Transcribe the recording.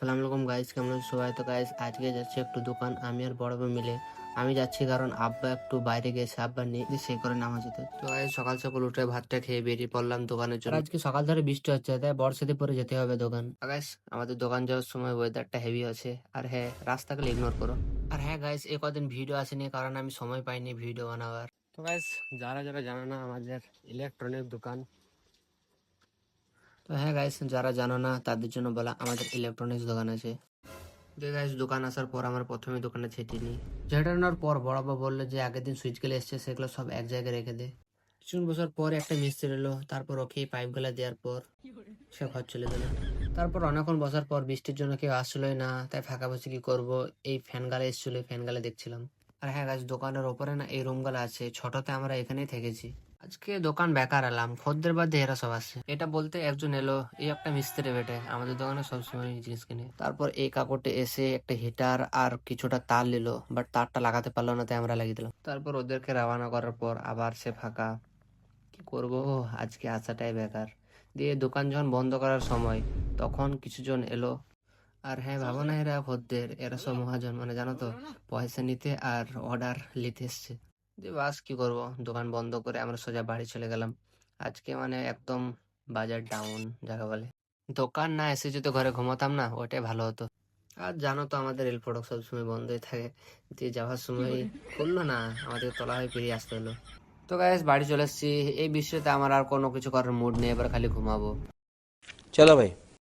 আসসালামু আলাইকুম গাইস, কেমন আছো সবাই? তো গাইস আজকে যাচ্ছি একটু দোকান, আমি আর বড় ভাই মিলে। আমি যাচ্ছি কারণ আব্বা একটু বাইরে গেছে, আব্বা নেই, সেই করে নামাজ যেতে। তো গাইস সকাল সকাল উঠে ভাতটা খেয়ে বেরিয়ে পড়লাম দোকানের জন্য। আর আজকে সকাল ধরে বৃষ্টি হচ্ছে, তাই বর্ষাতে পরে যেতে হবে দোকান। গাইস আমাদের দোকান যাওয়ার সময় ওয়েদারটা হেভি আছে, আর হ্যাঁ রাস্তাগুলো ইগনোর করো। আর হ্যাঁ গাইস এই কদিন ভিডিও আসেনি কারণ আমি সময় পাইনি ভিডিও বানাবার। তো গাইস যারা যারা জানো না, আমাদের ইলেকট্রনিক দোকান। তো হ্যাঁ গাইস যারা জানো না তাদের জন্য বলা, আমাদের ইলেকট্রনিক্স দোকান আছে। গাইস দোকান আসার পর আমার প্রথমে দোকানে ছেটি নি, ঝেটানোর পর বড়াপা বললো যে আগের দিন সুইচ গুলো এসছে সেগুলো সব এক জায়গায় রেখে দে। কিছু বছর পর একটা মিস্ত্রি এলো, তারপর ওকে পাইপ গুলা দেওয়ার পর সে ঘর চলে গেল। তারপর অনেকক্ষণ বসার পর বৃষ্টির জন্য কেউ আসলোই না, তাই ফাঁকা বসে কি করবো, এই ফ্যান গালা এসেছিল, ফ্যান গালা দেখছিলাম। আর হ্যাঁ গাছ দোকানের ওপরে না এই রুম গুলা আছে, ছোটতে আমরা এখানেই থেকেছি। আজকে দোকান বেকার এলাম, খদ্দের বাদে এরা সব আসছে। এটা বলতে একজন এলো, এই একটা মিস্ত্রি বেটে আমাদের দোকানে সবসময় জিনিস কিনে। তারপর এই কাকুটা এসে একটা হিটার আর কিছুটা তার নিল, বাট তারটা লাগাতে পারলো না, তাই আমরা লাগিয়ে দিলাম। তারপর ওদেরকে রওনা করার পর আবার সে ফাঁকা। কি করব, আজকে আসাটাই বেকার। দিয়ে দোকান যখন বন্ধ করার সময় তখন কিছু জন এলো। আর হ্যাঁ ভাবো না, এরা খদ্দের, এরা সব মহাজন, মানে জানো তো, পয়সা নিতে আর অর্ডার নিতে এসছে। দিয়ে বাস কি করব, দোকান বন্ধ করে আমরা সোজা বাড়ি চলে গেলাম। আজকে মানে একদম বাজার ডাউন যাকে বলে। দোকান না এসে যদি ঘরে ঘুমাতাম না, ওটাই ভালো হতো। আর জানো তো আমাদের রেল ফটক সবসময় বন্ধই থাকে, দিয়ে যাওয়ার সময় খুললো না, আমাদের তলা হয়ে ফিরিয়ে আসতে হলো। তো গাইস বাড়ি চলে এসেছি, এই বিষয়তে আমার আর কোনো কিছু করার মুড নেই, এবার খালি ঘুমাবো। चलो भाई।